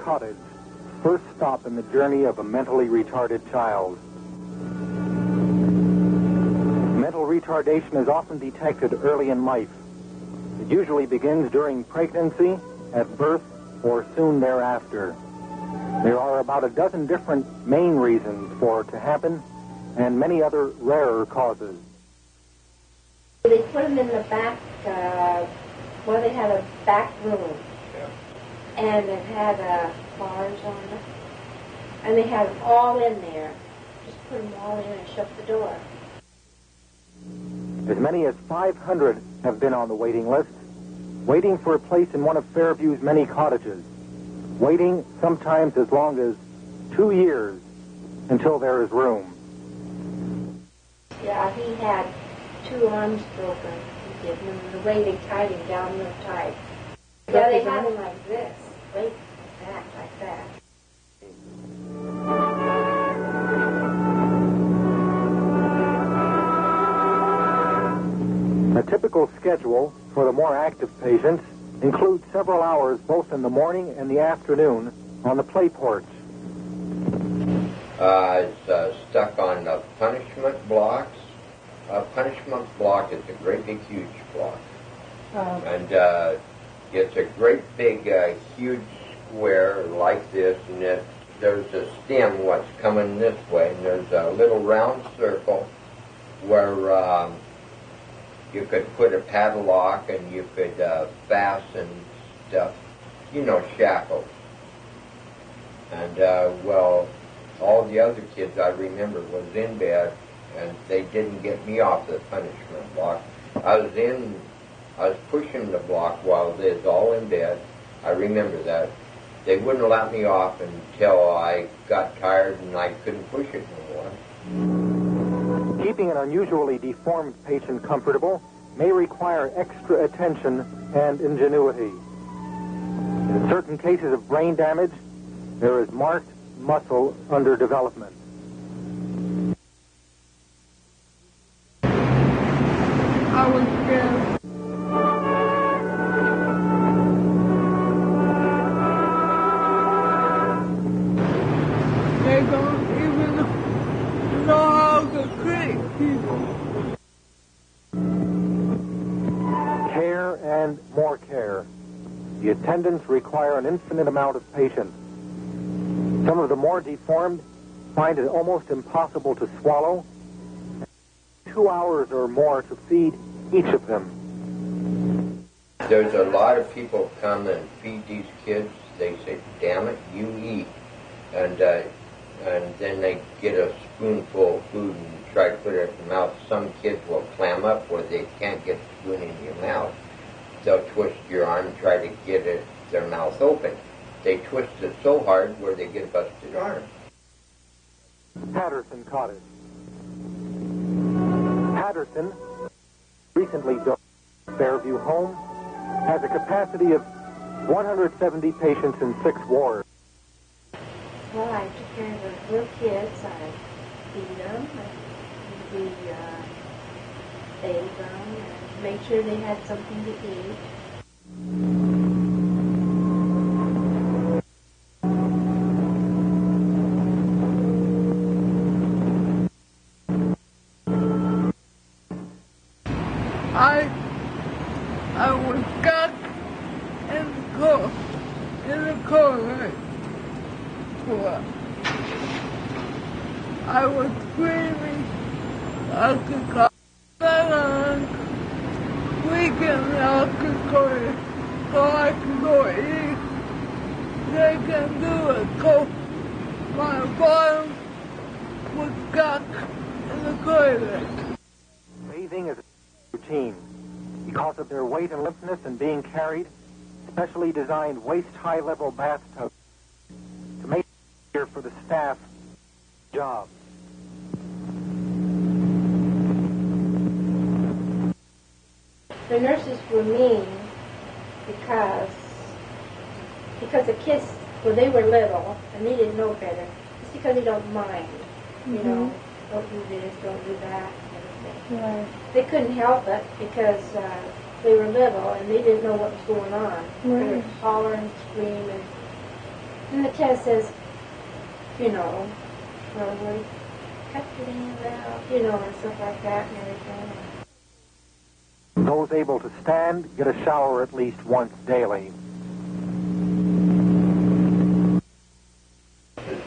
Cottage, first stop in the journey of a mentally retarded child. Mental retardation is often detected early in life. It usually begins during pregnancy, at birth, or soon thereafter. There are about a dozen different main reasons for it to happen, and many other rarer causes. They put them in the back, they had a back room. And it had bars on it. And they had them all in there. Just put them all in and shut the door. As many as 500 have been on the waiting list, waiting for a place in one of Fairview's many cottages, waiting sometimes as long as 2 years until there is room. Yeah, he had 2 arms broken. He did, and the way they tied him down real tight. Yeah, they had him like this, right back, like that. A typical schedule for the more active patients includes several hours both in the morning and the afternoon on the play porch. It's stuck on the punishment blocks. A punishment block is a great big huge block. And it's a great big huge square like this, and there's a stem what's coming this way, and there's a little round circle where you could put a padlock and you could fasten stuff, shackles. And, all the other kids I remember was in bed, and they didn't get me off the punishment block. I was pushing the block while they was all in bed. I remember that. They wouldn't let me off until I got tired and I couldn't push it no more. Keeping an unusually deformed patient comfortable may require extra attention and ingenuity. In certain cases of brain damage, there is marked muscle underdevelopment. I was scared. They don't even know how to treat people. Care and more care. The attendants require an infinite amount of patience. Some of the more deformed find it almost impossible to swallow. 2 hours or more to feed each of them. There's a lot of people come and feed these kids. They say, "Damn it, you eat," and then they get a spoonful of food and try to put it in their mouth. Some kids will clam up where they can't get the spoon in your mouth. They'll twist your arm and try to get their mouth open. They twist it so hard where they get a busted arm. Patterson Cottage. Patterson, recently built Fairview home, has a capacity of 170 patients in 6 wards. Well, I took care of the little kids. I feed them, we bathed them, and made sure they had something to eat. I was stuck in the corner. I was screaming. I could call my lungs, squeaking out the corner so I could go eat. They can do it, so my bottom was stuck in the toilet. Bathing is a routine. Because of their weight and limpness and being carried, specially designed waist-high level bathtubs to make it easier for the staff job. The nurses were mean because the kids, when they were little and they didn't know better, it's because they don't mind, don't do this, don't do that. Right. They couldn't help it because they were little and they didn't know what was going on. Right. They would holler and scream, and And the test says, you know, probably cut your hands out, you know, and stuff like that and everything. Those able to stand get a shower at least once daily.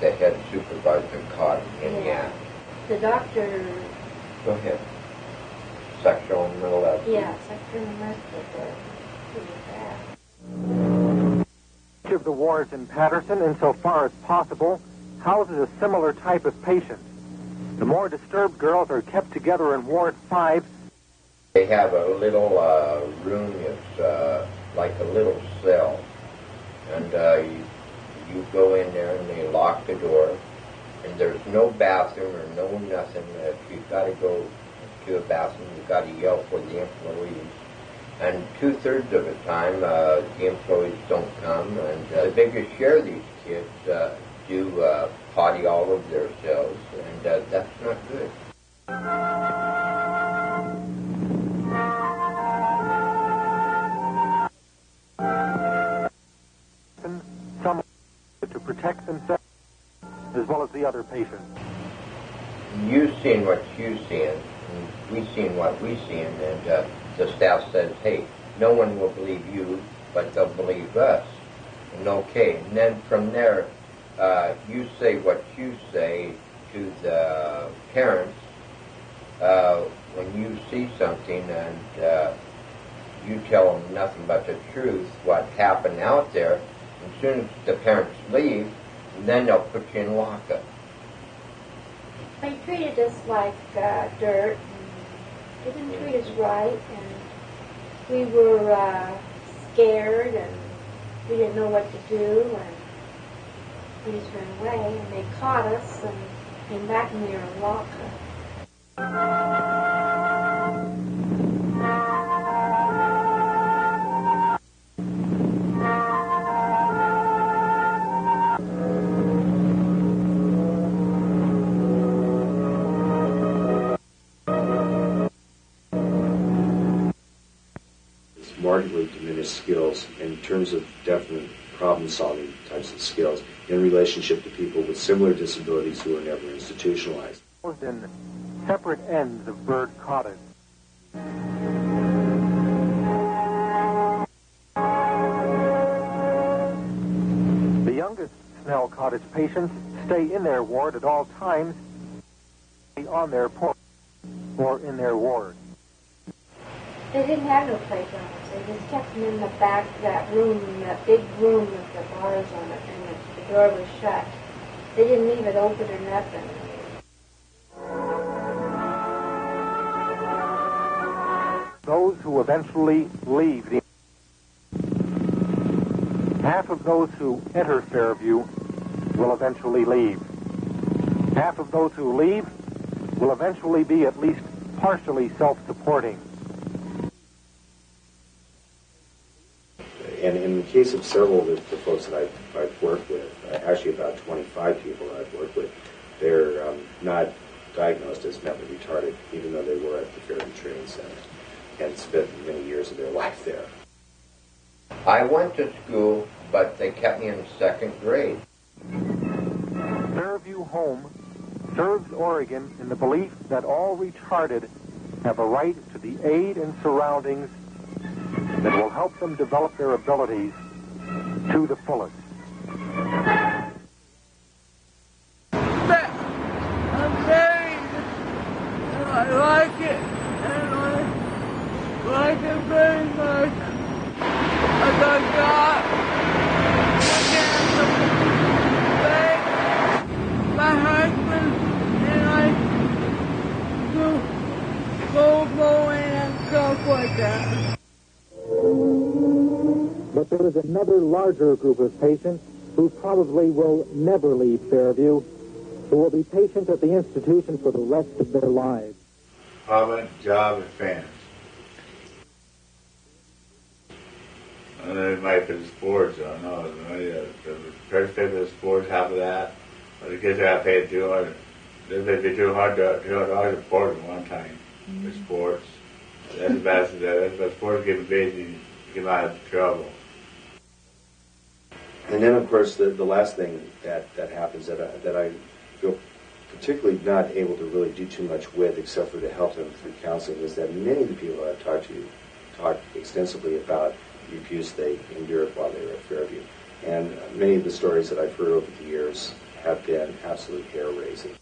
The head supervisor caught in the act. The doctor... Go ahead. Sexual molestation. Yeah, sexual molestation. Each of the wards in Patterson, insofar as possible, houses a similar type of patient. The more disturbed girls are kept together in Ward 5. They have a little room. It's like a little cell. And you go in there and they lock the door. And there's no bathroom or no nothing. If you've got to go to a bathroom, you've got to yell for the employees. And 2/3 of the time, the employees don't come. And the biggest share of these kids do potty all over themselves. And that's not good. Some to protect themselves as well as the other patients. You've seen what you've seen, and we've seen what we've seen, and the staff says, hey, no one will believe you, but they'll believe us. And okay, and then from there, you say what you say to the parents when you see something and you tell them nothing but the truth, what happened out there. As soon as the parents leave, then they'll put you in lockup. They treated us like dirt. They didn't treat us right, and we were scared, and we didn't know what to do, and we just ran away, and they caught us and came back and we were in lockup. Markedly diminished skills in terms of definite problem-solving types of skills in relationship to people with similar disabilities who are never institutionalized. In separate ends of Bird Cottage. The youngest Snell Cottage patients stay in their ward at all times, on their porch or in their ward. They didn't have no playgrounds. They just kept them in the back, that room, that big room with the bars on it, and the door was shut. They didn't leave it open or nothing. Those who eventually leave the... Half of those who enter Fairview will eventually leave. Half of those who leave will eventually be at least partially self-supporting. And in the case of several of the folks that I've worked with, actually about 25 people that I've worked with, they're not diagnosed as mentally retarded, even though they were at the Fairview Training Center and spent many years of their life there. I went to school, but they kept me in second grade. Fairview Home serves Oregon in the belief that all retarded have a right to the aid and surroundings that will help them develop their abilities to the fullest. I'm married, and I like it, and I like it very much. I got my husband, and I go bowling and stuff like that. But there is another larger group of patients who probably will never leave Fairview, who will be patients at the institution for the rest of their lives. Hobby, job, and fans. And then might for the sports, I don't know. The first pay for the sports, half of that. But the kids got paid $200. They'd be $200 a quarter at one time for sports. That's the best of that. But sports get busy, get out of trouble. And then, of course, the last thing that happens that I feel particularly not able to really do too much with, except for to help them through counseling, is that many of the people I've talked to talk extensively about the abuse they endured while they were at Fairview. And many of the stories that I've heard over the years have been absolutely hair-raising.